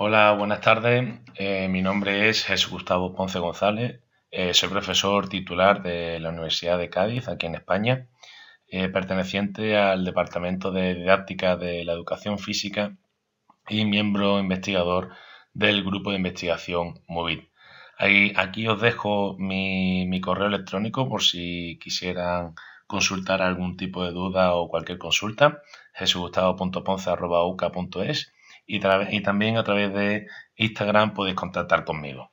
Hola, buenas tardes. Mi nombre es Jesús Gustavo Ponce González. Soy profesor titular de la Universidad de Cádiz, aquí en España, perteneciente al Departamento de Didáctica de la Educación Física y miembro investigador del Grupo de Investigación MOVID. Aquí os dejo mi correo electrónico por si quisieran consultar algún tipo de duda o cualquier consulta, jesugustavo.ponce@uca.es y también a través de Instagram podéis contactar conmigo.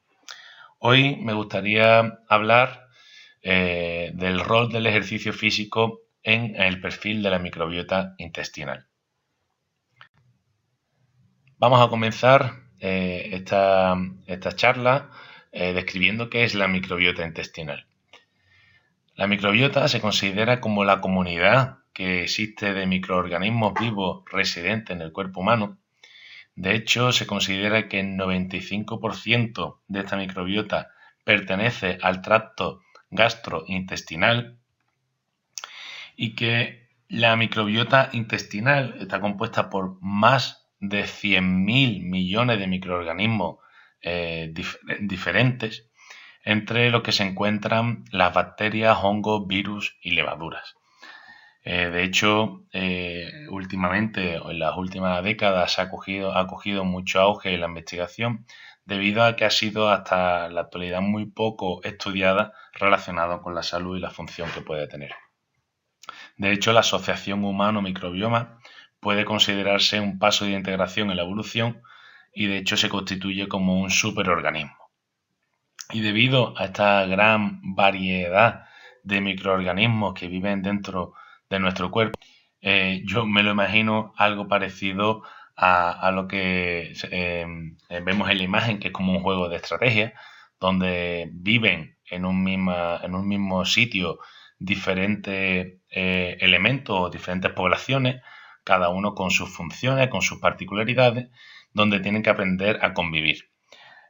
Hoy me gustaría hablar del rol del ejercicio físico en el perfil de la microbiota intestinal. Vamos a comenzar esta charla describiendo qué es la microbiota intestinal. La microbiota se considera como la comunidad que existe de microorganismos vivos residentes en el cuerpo humano. De hecho, se considera que el 95% de esta microbiota pertenece al tracto gastrointestinal y que la microbiota intestinal está compuesta por más de 100.000 millones de microorganismos diferentes, entre los que se encuentran las bacterias, hongos, virus y levaduras. De hecho, últimamente, o en las últimas décadas, ha cogido mucho auge la investigación debido a que ha sido hasta la actualidad muy poco estudiada relacionado con la salud y la función que puede tener. De hecho, la asociación humano-microbioma puede considerarse un paso de integración en la evolución y de hecho se constituye como un superorganismo. Y debido a esta gran variedad de microorganismos que viven dentro de nuestro cuerpo, yo me lo imagino algo parecido a lo que vemos en la imagen, que es como un juego de estrategia, donde viven en un mismo sitio diferentes elementos o diferentes poblaciones, cada uno con sus funciones, con sus particularidades, donde tienen que aprender a convivir.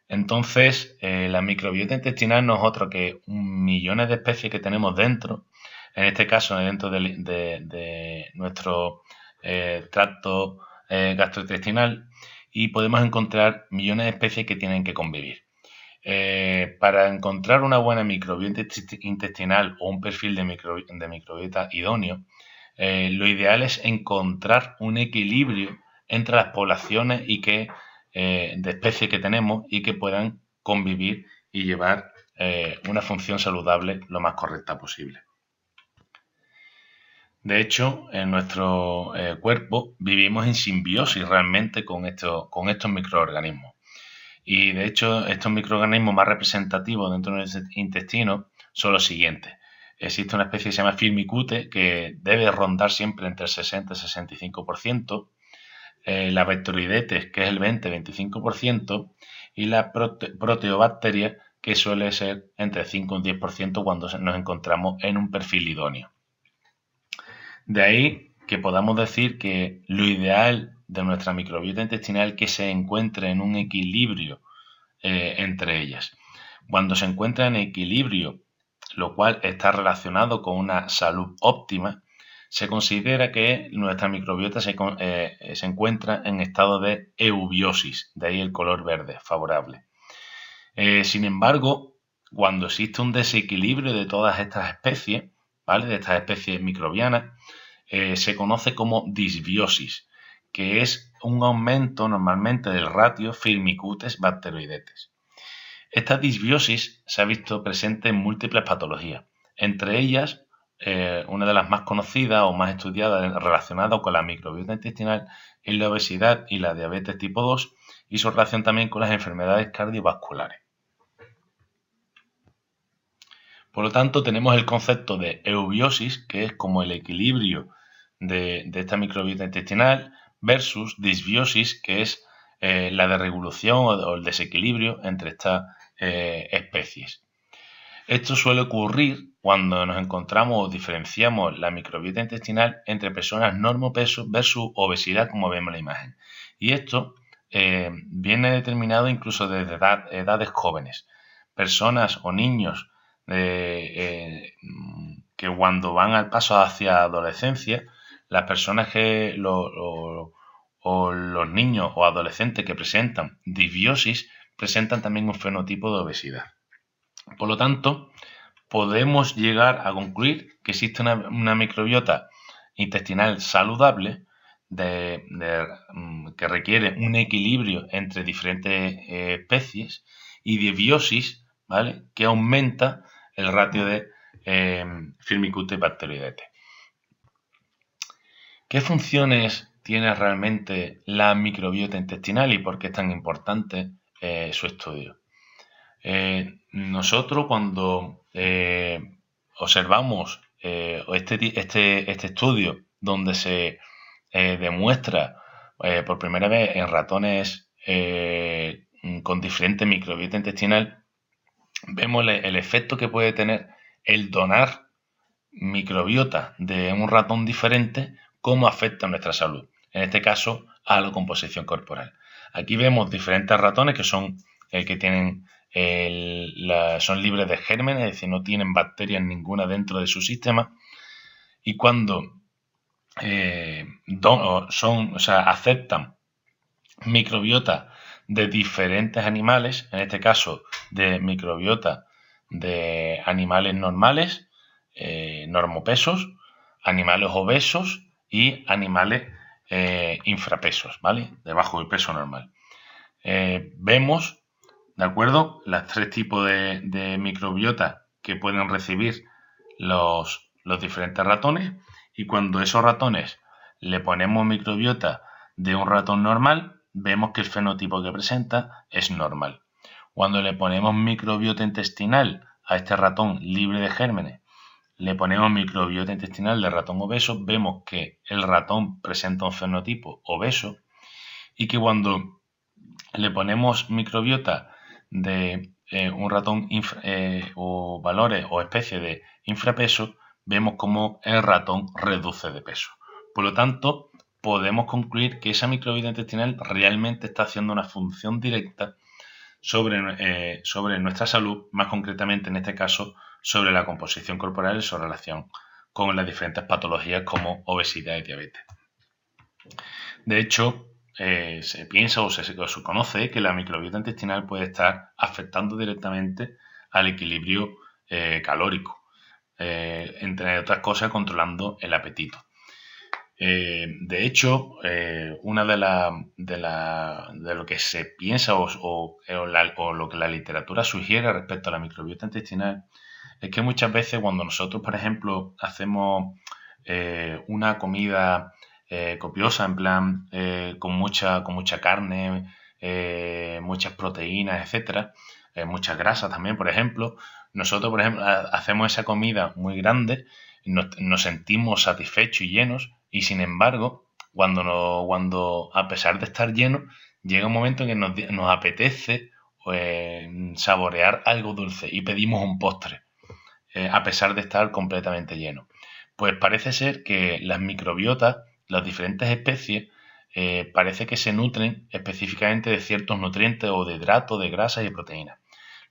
Entonces, la microbiota intestinal no es otro que millones de especies que tenemos dentro, en este caso dentro de nuestro tracto gastrointestinal, y podemos encontrar millones de especies que tienen que convivir. Para encontrar una buena microbiota intestinal o un perfil de microbiota idóneo, lo ideal es encontrar un equilibrio entre las poblaciones de especies que tenemos y que puedan convivir y llevar una función saludable lo más correcta posible. De hecho, en nuestro cuerpo vivimos en simbiosis realmente con estos microorganismos. Y de hecho, estos microorganismos más representativos dentro de nuestro intestino son los siguientes. Existe una especie que se llama Firmicutes, que debe rondar siempre entre el 60 y 65%, la Bacteroidetes, que es el 20-25%, y la Proteobacteria, que suele ser entre 5 y 10% cuando nos encontramos en un perfil idóneo. De ahí que podamos decir que lo ideal de nuestra microbiota intestinal es que se encuentre en un equilibrio entre ellas. Cuando se encuentra en equilibrio, lo cual está relacionado con una salud óptima, se considera que nuestra microbiota se encuentra en estado de eubiosis, de ahí el color verde favorable. Sin embargo, cuando existe un desequilibrio de todas estas especies, ¿vale?, de estas especies microbianas, se conoce como disbiosis, que es un aumento normalmente del ratio Firmicutes-Bacteroidetes. Esta disbiosis se ha visto presente en múltiples patologías, entre ellas una de las más conocidas o más estudiadas relacionada con la microbiota intestinal es la obesidad y la diabetes tipo 2 y su relación también con las enfermedades cardiovasculares. Por lo tanto, tenemos el concepto de eubiosis, que es como el equilibrio de esta microbiota intestinal, versus disbiosis, que es la desregulación o el desequilibrio entre estas especies. Esto suele ocurrir cuando nos encontramos o diferenciamos la microbiota intestinal entre personas normopeso versus obesidad, como vemos en la imagen. Y esto viene determinado incluso desde edades jóvenes. Personas o niños que cuando van al paso hacia adolescencia, las personas o los niños o adolescentes que presentan disbiosis presentan también un fenotipo de obesidad. Por lo tanto, podemos llegar a concluir que existe una microbiota intestinal saludable que requiere un equilibrio entre diferentes especies y de biosis, ¿vale?, que aumenta el ratio de Firmicutes bacteroidetes. ¿Qué funciones tiene realmente la microbiota intestinal y por qué es tan importante su estudio? Nosotros cuando observamos este estudio donde se demuestra por primera vez en ratones con diferente microbiota intestinal, vemos el efecto que puede tener el donar microbiota de un ratón diferente, cómo afecta a nuestra salud, en este caso a la composición corporal. Aquí vemos diferentes ratones que son que tienen son libres de gérmenes, es decir, no tienen bacterias ninguna dentro de su sistema, y cuando aceptan microbiota de diferentes animales, en este caso de microbiota de animales normales, normopesos, animales obesos y animales infrapesos, ¿vale?, debajo del peso normal. Vemos, ¿de acuerdo?, los tres tipos de microbiota que pueden recibir los diferentes ratones, y cuando esos ratones le ponemos microbiota de un ratón normal, vemos que el fenotipo que presenta es normal. Cuando le ponemos microbiota intestinal a este ratón libre de gérmenes, le ponemos microbiota intestinal de ratón obeso, vemos que el ratón presenta un fenotipo obeso, y que cuando le ponemos microbiota de un ratón o valores o especies de infrapeso, vemos cómo el ratón reduce de peso. Por lo tanto, podemos concluir que esa microbiota intestinal realmente está haciendo una función directa sobre nuestra salud, más concretamente en este caso sobre la composición corporal y su relación con las diferentes patologías como obesidad y diabetes. De hecho, se piensa o se conoce que la microbiota intestinal puede estar afectando directamente al equilibrio calórico, entre otras cosas controlando el apetito. De hecho, una de lo que se piensa o lo que la literatura sugiere respecto a la microbiota intestinal es que muchas veces cuando nosotros, por ejemplo, hacemos una comida copiosa, en plan con mucha carne, muchas proteínas, etcétera, muchas grasas también, por ejemplo, nosotros, por ejemplo, hacemos esa comida muy grande, nos sentimos satisfechos y llenos, y sin embargo, cuando a pesar de estar llenos, llega un momento en que nos apetece saborear algo dulce y pedimos un postre, a pesar de estar completamente llenos. Pues parece ser que las microbiotas, las diferentes especies, parece que se nutren específicamente de ciertos nutrientes o de hidratos, de grasas y proteínas.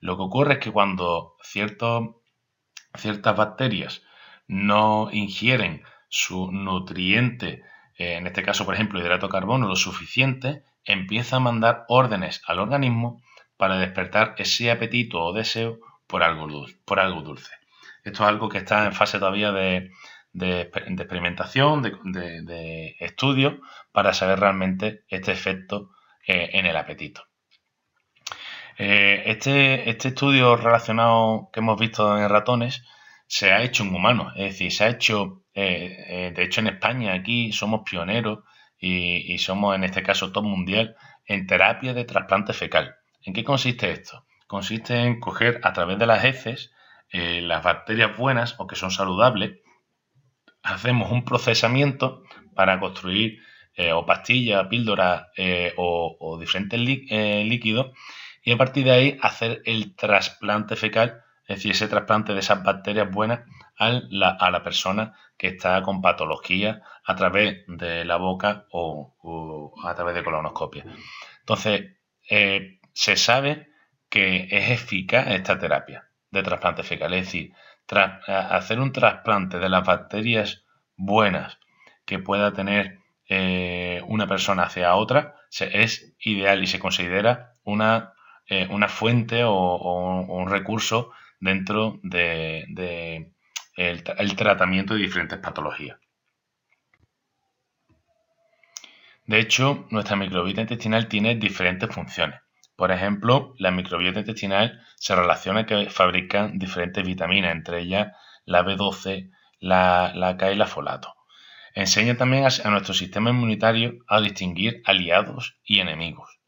Lo que ocurre es que cuando ciertas bacterias no ingieren su nutriente, en este caso, por ejemplo, hidrato de carbono, lo suficiente, empieza a mandar órdenes al organismo para despertar ese apetito o deseo por algo dulce. Esto es algo que está en fase todavía de experimentación, de estudio, para saber realmente este efecto en el apetito. Este estudio relacionado que hemos visto en ratones se ha hecho en humanos, es decir, se ha hecho, de hecho en España aquí somos pioneros y somos en este caso top mundial en terapia de trasplante fecal. ¿En qué consiste esto? Consiste en coger a través de las heces las bacterias buenas o que son saludables, hacemos un procesamiento para construir o pastillas, píldoras o diferentes líquidos, y a partir de ahí hacer el trasplante fecal, es decir, ese trasplante de esas bacterias buenas a la persona que está con patología a través de la boca o a través de colonoscopia. Entonces, se sabe que es eficaz esta terapia de trasplante fecal, es decir, hacer un trasplante de las bacterias buenas que pueda tener una persona hacia otra, es ideal y se considera una fuente o un recurso dentro de el tratamiento de diferentes patologías. De hecho, nuestra microbiota intestinal tiene diferentes funciones. Por ejemplo, la microbiota intestinal se relaciona que fabrican diferentes vitaminas, entre ellas la B12, la K y la folato. Enseña también a nuestro sistema inmunitario a distinguir aliados y enemigos.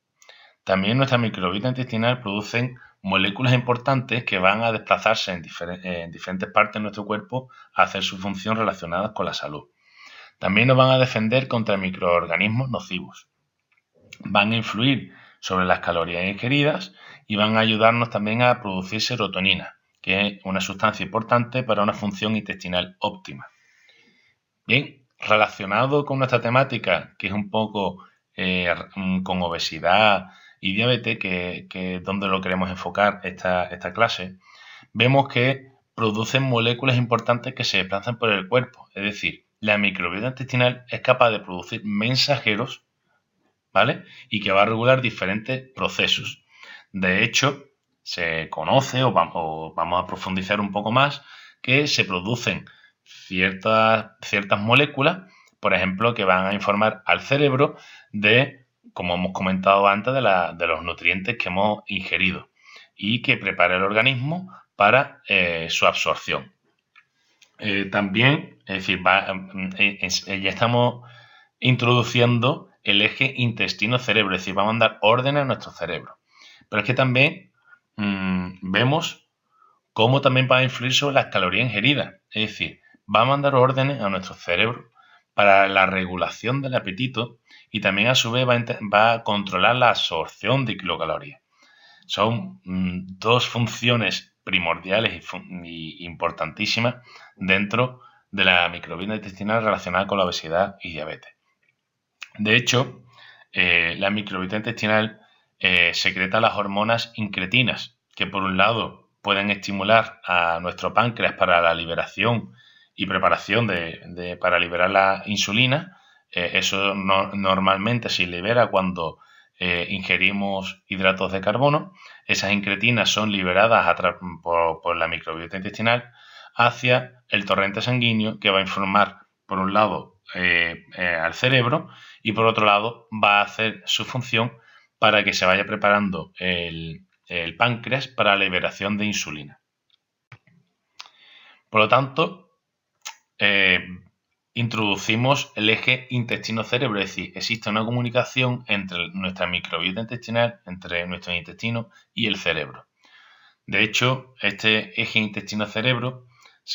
También nuestra microbiota intestinal produce moléculas importantes que van a desplazarse en diferentes partes de nuestro cuerpo a hacer su función relacionada con la salud. También nos van a defender contra microorganismos nocivos. Van a influir sobre las calorías ingeridas y van a ayudarnos también a producir serotonina, que es una sustancia importante para una función intestinal óptima. Bien, relacionado con nuestra temática, que es un poco con obesidad y diabetes, que es donde lo queremos enfocar esta clase, vemos que producen moléculas importantes que se desplazan por el cuerpo. Es decir, la microbiota intestinal es capaz de producir mensajeros, ¿vale? Y que va a regular diferentes procesos. De hecho, se conoce, o vamos a profundizar un poco más, que se producen ciertas moléculas, por ejemplo, que van a informar al cerebro de, como hemos comentado antes, de los nutrientes que hemos ingerido y que prepara el organismo para su absorción. También, es decir, ya estamos introduciendo el eje intestino-cerebro, es decir, vamos a dar órdenes a nuestro cerebro. Pero es que también vemos cómo también va a influir sobre las calorías ingeridas. Es decir, va a mandar órdenes a nuestro cerebro para la regulación del apetito y también a su vez va a controlar la absorción de kilocalorías. Son dos funciones primordiales y importantísimas dentro de la microbiota intestinal relacionada con la obesidad y diabetes. De hecho, la microbiota intestinal secreta las hormonas incretinas, que por un lado pueden estimular a nuestro páncreas para la liberación y preparación para liberar la insulina. Eso normalmente se libera cuando ingerimos hidratos de carbono. Esas incretinas son liberadas por la microbiota intestinal hacia el torrente sanguíneo, que va a informar, por un lado, al cerebro, y por otro lado va a hacer su función para que se vaya preparando el páncreas para la liberación de insulina. Por lo tanto, introducimos el eje intestino-cerebro, es decir, existe una comunicación entre nuestra microbiota intestinal, entre nuestro intestino y el cerebro. De hecho, este eje intestino-cerebro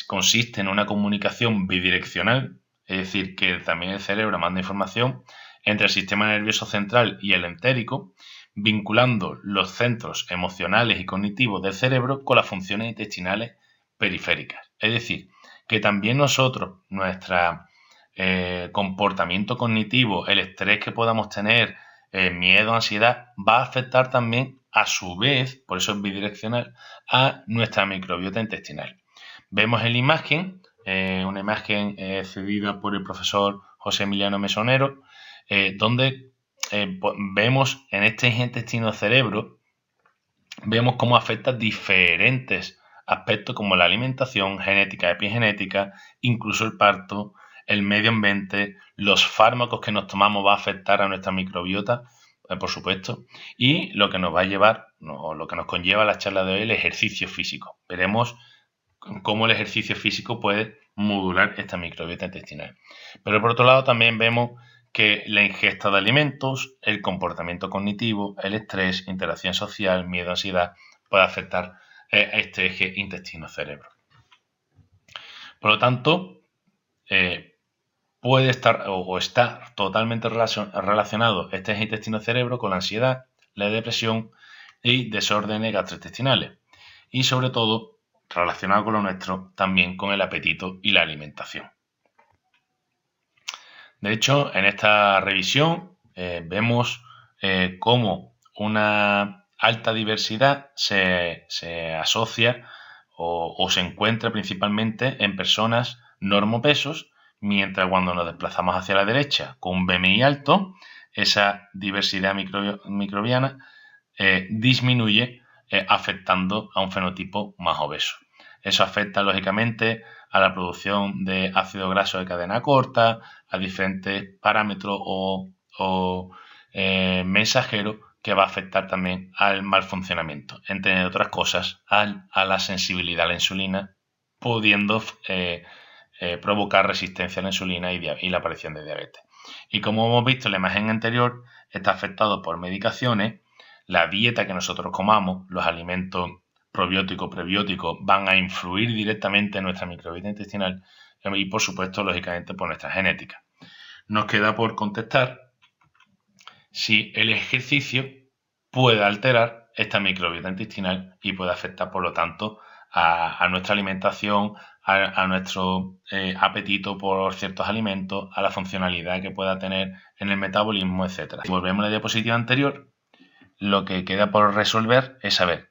consiste en una comunicación bidireccional, es decir, que también el cerebro manda información entre el sistema nervioso central y el entérico, vinculando los centros emocionales y cognitivos del cerebro con las funciones intestinales periféricas. Es decir, que también nosotros, nuestro comportamiento cognitivo, el estrés que podamos tener, miedo, ansiedad, va a afectar también a su vez, por eso es bidireccional, a nuestra microbiota intestinal. Vemos en la imagen, una imagen cedida por el profesor José Emiliano Mesonero, donde vemos en este intestino-cerebro, vemos cómo afecta diferentes aspectos como la alimentación, genética, epigenética, incluso el parto, el medio ambiente, los fármacos que nos tomamos va a afectar a nuestra microbiota, por supuesto, y lo que nos va a llevar, o lo que nos conlleva la charla de hoy, el ejercicio físico. Veremos cómo el ejercicio físico puede modular esta microbiota intestinal. Pero por otro lado también vemos que la ingesta de alimentos, el comportamiento cognitivo, el estrés, interacción social, miedo, ansiedad, puede afectar a este eje intestino-cerebro. Por lo tanto, puede estar o está totalmente relacionado este eje intestino-cerebro con la ansiedad, la depresión y desórdenes gastrointestinales. Y sobre todo, relacionado con lo nuestro, también con el apetito y la alimentación. De hecho, en esta revisión vemos cómo una alta diversidad se asocia o se encuentra principalmente en personas normopesos, mientras cuando nos desplazamos hacia la derecha con un BMI alto, esa diversidad microbiana disminuye, afectando a un fenotipo más obeso. Eso afecta lógicamente a la producción de ácido graso de cadena corta, a diferentes parámetros o mensajeros que va a afectar también al mal funcionamiento, entre otras cosas, a la sensibilidad a la insulina, pudiendo provocar resistencia a la insulina y la aparición de diabetes. Y como hemos visto en la imagen anterior, está afectado por medicaciones. La dieta que nosotros comamos, los alimentos probióticos, prebióticos, van a influir directamente en nuestra microbiota intestinal y, por supuesto, lógicamente, por nuestra genética. Nos queda por contestar si el ejercicio puede alterar esta microbiota intestinal y puede afectar, por lo tanto, a nuestra alimentación, a nuestro apetito por ciertos alimentos, a la funcionalidad que pueda tener en el metabolismo, etc. Si volvemos a la diapositiva anterior, lo que queda por resolver es saber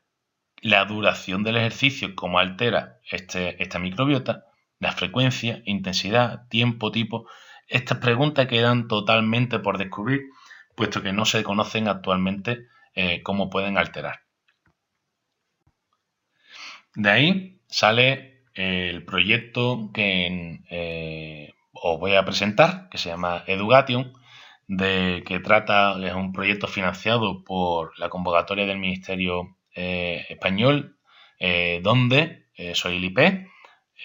la duración del ejercicio, cómo altera esta microbiota, la frecuencia, intensidad, tiempo, tipo. Estas preguntas quedan totalmente por descubrir, puesto que no se conocen actualmente cómo pueden alterar. De ahí sale el proyecto que os voy a presentar, que se llama Edugation, es un proyecto financiado por la convocatoria del Ministerio español, donde soy el IP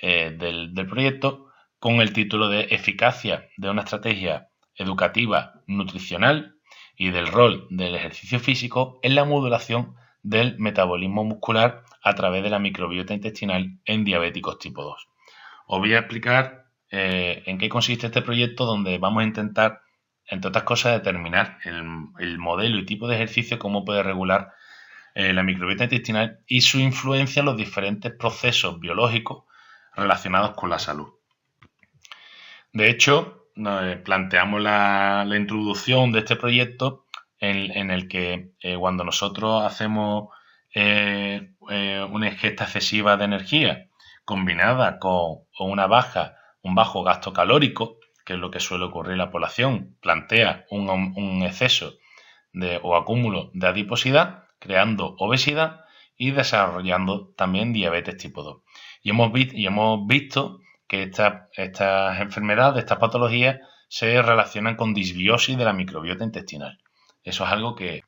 del proyecto, con el título de Eficacia de una estrategia educativa nutricional y del rol del ejercicio físico en la modulación del metabolismo muscular a través de la microbiota intestinal en diabéticos tipo 2. Os voy a explicar en qué consiste este proyecto, donde vamos a intentar, entre otras cosas, determinar el modelo y tipo de ejercicio, cómo puede regular la microbiota intestinal y su influencia en los diferentes procesos biológicos relacionados con la salud. De hecho, planteamos la introducción de este proyecto en el que cuando nosotros hacemos una ingesta excesiva de energía combinada con un bajo gasto calórico, que es lo que suele ocurrir en la población, plantea un exceso o acúmulo de adiposidad, creando obesidad y desarrollando también diabetes tipo 2. Y hemos visto que estas enfermedades, estas patologías, se relacionan con disbiosis de la microbiota intestinal. Eso es algo que...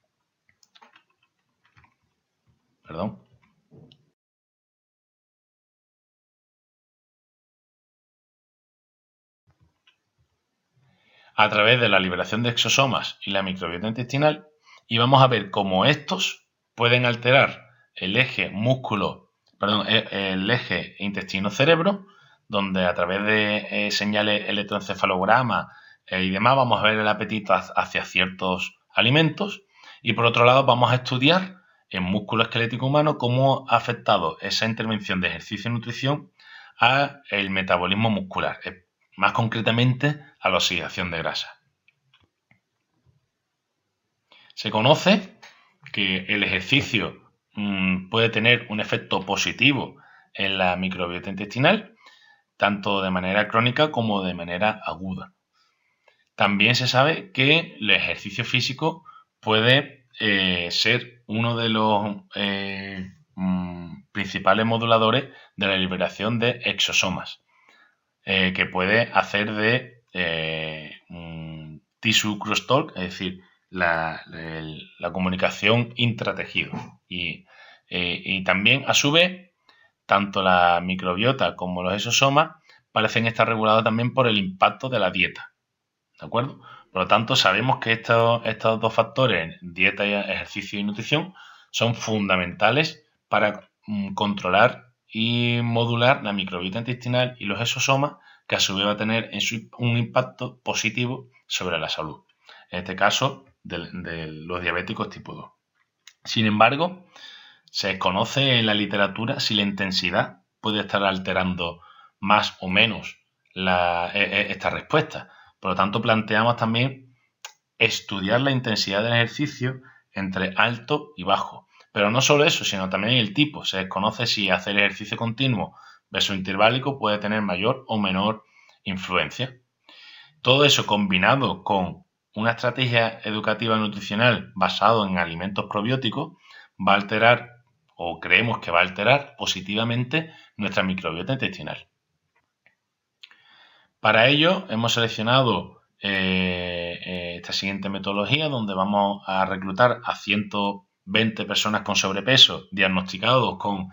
Perdón. A través de la liberación de exosomas y la microbiota intestinal, y vamos a ver cómo estos pueden alterar el eje el eje intestino-cerebro, donde a través de señales electroencefalograma y demás vamos a ver el apetito hacia ciertos alimentos, y por otro lado vamos a estudiar en músculo esquelético humano cómo ha afectado esa intervención de ejercicio y nutrición al metabolismo muscular, más concretamente a la oxidación de grasa. Se conoce que el ejercicio puede tener un efecto positivo en la microbiota intestinal, tanto de manera crónica como de manera aguda. También se sabe que el ejercicio físico puede ser uno de los principales moduladores de la liberación de exosomas, que puede hacer de tissue crosstalk, es decir, la comunicación intratejido. Y también, a su vez, tanto la microbiota como los exosomas parecen estar regulados también por el impacto de la dieta. ¿De acuerdo? Por lo tanto, sabemos que estos dos factores, dieta, ejercicio y nutrición, son fundamentales para controlar y modular la microbiota intestinal y los exosomas, que a su vez va a tener un impacto positivo sobre la salud. En este caso, de los diabéticos tipo 2. Sin embargo, se desconoce en la literatura si la intensidad puede estar alterando más o menos esta respuesta. Por lo tanto, planteamos también estudiar la intensidad del ejercicio entre alto y bajo. Pero no solo eso, sino también el tipo. Se desconoce si hacer ejercicio continuo versus interválico puede tener mayor o menor influencia. Todo eso combinado con una estrategia educativa nutricional basada en alimentos probióticos va a alterar, o creemos que va a alterar positivamente, nuestra microbiota intestinal. Para ello hemos seleccionado esta siguiente metodología, donde vamos a reclutar a 120 personas con sobrepeso diagnosticados con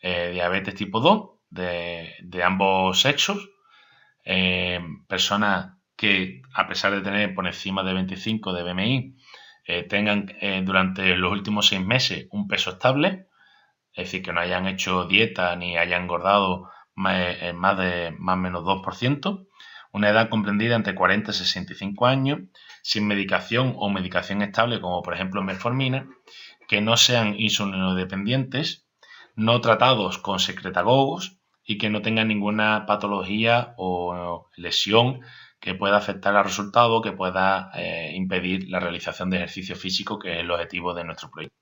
diabetes tipo 2 de ambos sexos, personas que, a pesar de tener por encima de 25 de BMI, tengan durante los últimos 6 meses un peso estable, es decir, que no hayan hecho dieta ni hayan engordado más o menos 2%, una edad comprendida entre 40 y 65 años, sin medicación o medicación estable, como por ejemplo metformina, que no sean insulinodependientes, no tratados con secretagogos y que no tengan ninguna patología o lesión que pueda afectar al resultado, que pueda impedir la realización de ejercicio físico, que es el objetivo de nuestro proyecto.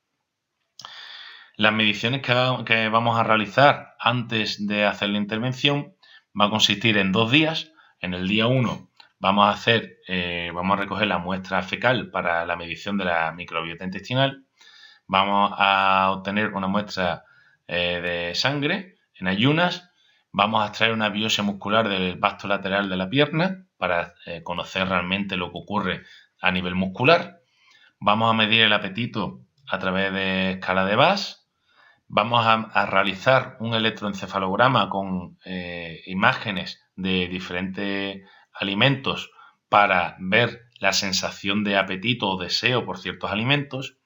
Las mediciones que vamos a realizar antes de hacer la intervención va a consistir en 2 días. En el día 1 vamos a recoger la muestra fecal para la medición de la microbiota intestinal. Vamos a obtener una muestra de sangre en ayunas. Vamos a extraer una biopsia muscular del vasto lateral de la pierna para conocer realmente lo que ocurre a nivel muscular. Vamos a medir el apetito a través de escala de VAS. Vamos a realizar un electroencefalograma con imágenes de diferentes alimentos para ver la sensación de apetito o deseo por ciertos alimentos.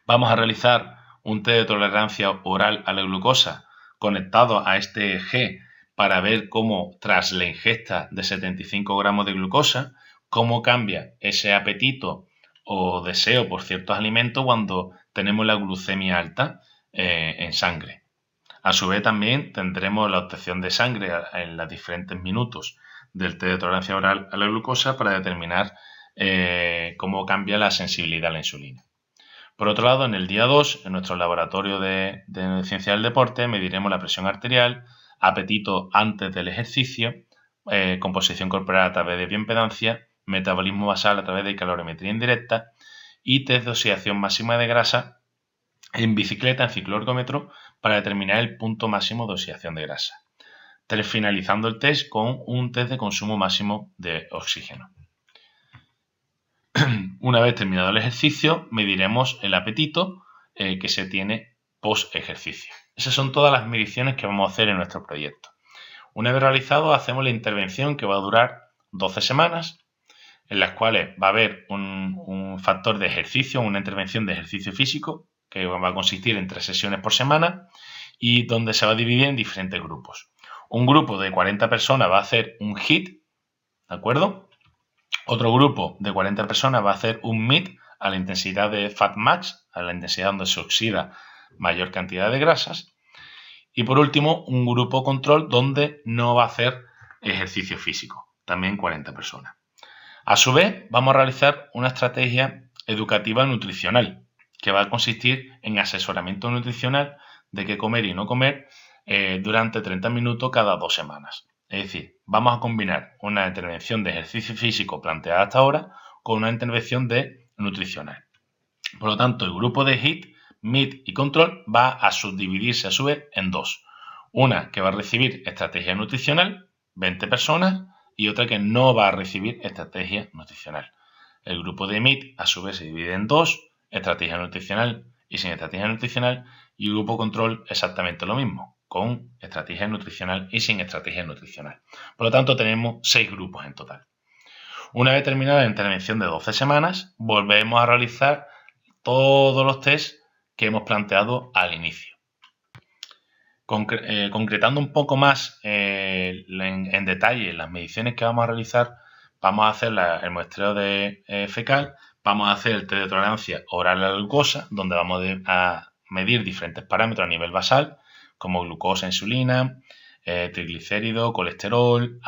Vamos a realizar un test de tolerancia oral a la glucosa conectado a este EEG para ver cómo, tras la ingesta de 75 gramos de glucosa, cómo cambia ese apetito o deseo por ciertos alimentos cuando tenemos la glucemia alta en sangre. A su vez también tendremos la obtención de sangre en los diferentes minutos del test de tolerancia oral a la glucosa para determinar cómo cambia la sensibilidad a la insulina. Por otro lado, en el día 2, en nuestro laboratorio de ciencia del deporte, mediremos la presión arterial, apetito antes del ejercicio, composición corporal a través de bioimpedancia, metabolismo basal a través de calorimetría indirecta y test de oxidación máxima de grasa en bicicleta en cicloergómetro para determinar el punto máximo de oxidación de grasa, finalizando el test con un test de consumo máximo de oxígeno. Una vez terminado el ejercicio, mediremos el apetito que se tiene post ejercicio. Esas son todas las mediciones que vamos a hacer en nuestro proyecto. Una vez realizado, hacemos la intervención, que va a durar 12 semanas, en las cuales va a haber un factor de ejercicio, una intervención de ejercicio físico, que va a consistir en 3 sesiones por semana y donde se va a dividir en diferentes grupos. Un grupo de 40 personas va a hacer un HIIT, ¿de acuerdo? Otro grupo de 40 personas va a hacer un MIT a la intensidad de Fat Max, a la intensidad donde se oxida mayor cantidad de grasas. Y por último, un grupo control donde no va a hacer ejercicio físico, también 40 personas. A su vez, vamos a realizar una estrategia educativa nutricional, que va a consistir en asesoramiento nutricional de qué comer y no comer durante 30 minutos cada 2 semanas. Es decir, vamos a combinar una intervención de ejercicio físico planteada hasta ahora con una intervención de nutricional. Por lo tanto, el grupo de HIIT, MIT y control va a subdividirse a su vez en 2. Una que va a recibir estrategia nutricional, 20 personas, y otra que no va a recibir estrategia nutricional. El grupo de MIT a su vez se divide en 2, estrategia nutricional y sin estrategia nutricional, y el grupo control exactamente lo mismo, con estrategia nutricional y sin estrategia nutricional. Por lo tanto, tenemos 6 grupos en total. Una vez terminada la intervención de 12 semanas, volvemos a realizar todos los tests que hemos planteado al inicio. Concretando un poco más en detalle las mediciones que vamos a realizar, vamos a hacer el muestreo de fecal, vamos a hacer el test de tolerancia oral a la glucosa, donde vamos a medir diferentes parámetros a nivel basal, como glucosa, insulina, triglicéridos, colesterol,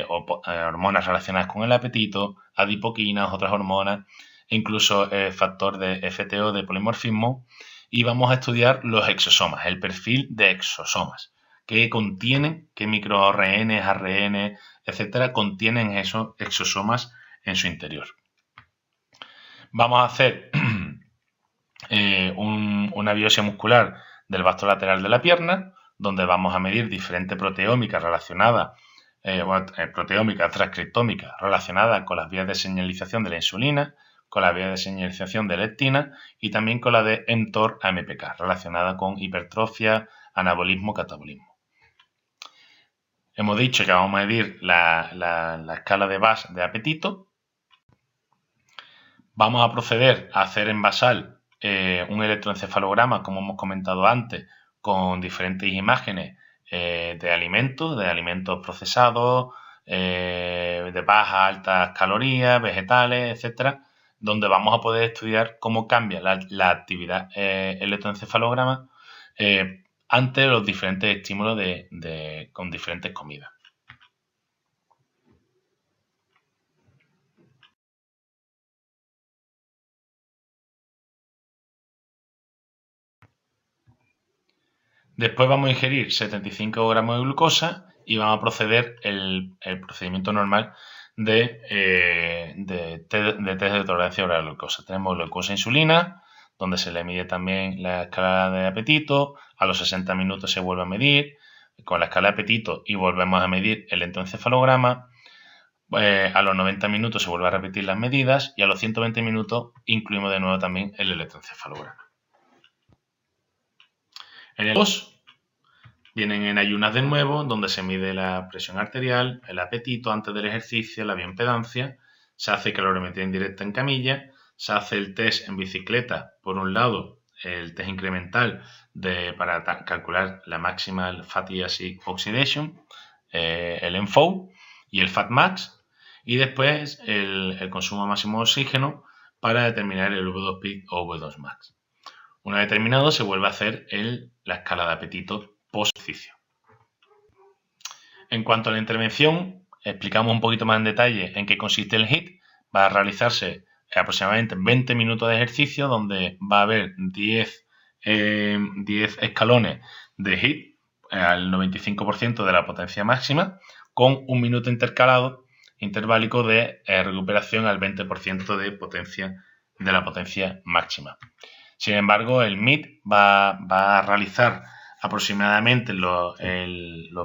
hormonas relacionadas con el apetito, adipoquinas, otras hormonas, e incluso factor de FTO de polimorfismo, y vamos a estudiar los exosomas, el perfil de exosomas, que contienen, qué microRNA, ARN, etcétera, contienen esos exosomas en su interior. Vamos a hacer una biopsia muscular del vasto lateral de la pierna, donde vamos a medir diferentes proteómicas relacionadas, proteómica transcriptómica relacionada con las vías de señalización de la insulina, con la vía de señalización de leptina y también con la de mTOR-AMPK, relacionada con hipertrofia, anabolismo, catabolismo. Hemos dicho que vamos a medir la escala de VAS de apetito. Vamos a proceder a hacer en basal un electroencefalograma, como hemos comentado antes, con diferentes imágenes de alimentos procesados, de bajas, altas calorías, vegetales, etcétera, donde vamos a poder estudiar cómo cambia la actividad electroencefalograma ante los diferentes estímulos con diferentes comidas. Después vamos a ingerir 75 gramos de glucosa y vamos a proceder el procedimiento normal de test de tolerancia oral a la glucosa. Tenemos glucosa e insulina, donde se le mide también la escala de apetito. A los 60 minutos se vuelve a medir con la escala de apetito y volvemos a medir el electroencefalograma. A los 90 minutos se vuelve a repetir las medidas y a los 120 minutos incluimos de nuevo también el electroencefalograma. En el 2 vienen en ayunas de nuevo, donde se mide la presión arterial, el apetito antes del ejercicio, la bioimpedancia, se hace calorimetría indirecta en camilla, se hace el test en bicicleta, por un lado, el test incremental para calcular la Maximal Fatty Acid Oxidation, el MFO y el FatMax, y después el consumo máximo de oxígeno para determinar el V2 o V2max. Una vez determinado, se vuelve a hacer la escala de apetito post-ejercicio. En cuanto a la intervención, explicamos un poquito más en detalle en qué consiste el HIIT. Va a realizarse aproximadamente 20 minutos de ejercicio, donde va a haber 10 escalones de HIIT al 95% de la potencia máxima, con un minuto interválico de recuperación al 20% de la potencia máxima. Sin embargo, el MIT va a realizar aproximadamente los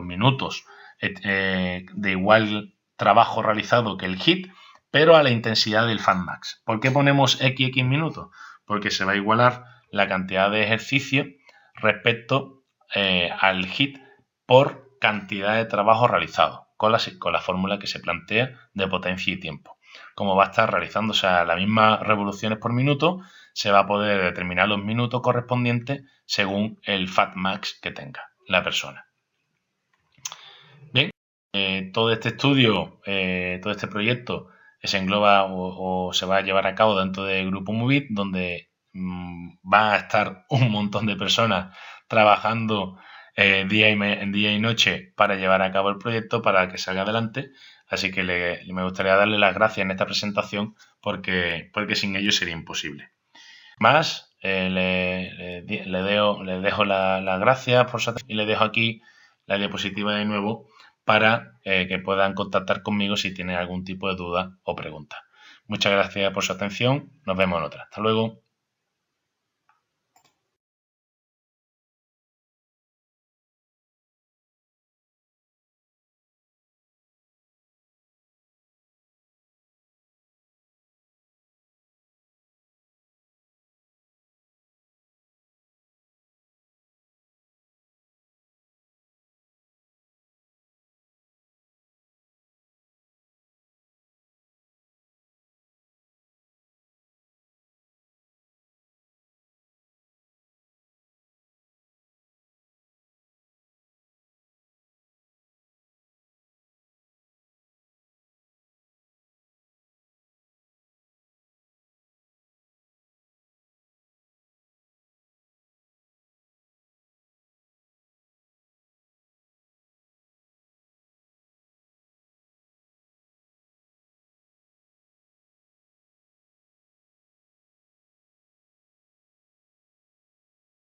minutos de igual trabajo realizado que el HIIT, pero a la intensidad del FatMax. ¿Por qué ponemos XX minutos? Porque se va a igualar la cantidad de ejercicio respecto al HIIT por cantidad de trabajo realizado, con la fórmula que se plantea de potencia y tiempo. Como va a estar realizándose a las mismas revoluciones por minuto, se va a poder determinar los minutos correspondientes según el FatMax que tenga la persona. Bien, todo este estudio, todo este proyecto se engloba o se va a llevar a cabo dentro del grupo Movit, donde va a estar un montón de personas trabajando día y noche para llevar a cabo el proyecto, para que salga adelante. Así que me gustaría darle las gracias en esta presentación porque sin ello sería imposible. Más, le dejo las gracias por su atención y le dejo aquí la diapositiva de nuevo para que puedan contactar conmigo si tienen algún tipo de duda o pregunta. Muchas gracias por su atención. Nos vemos en otra. Hasta luego.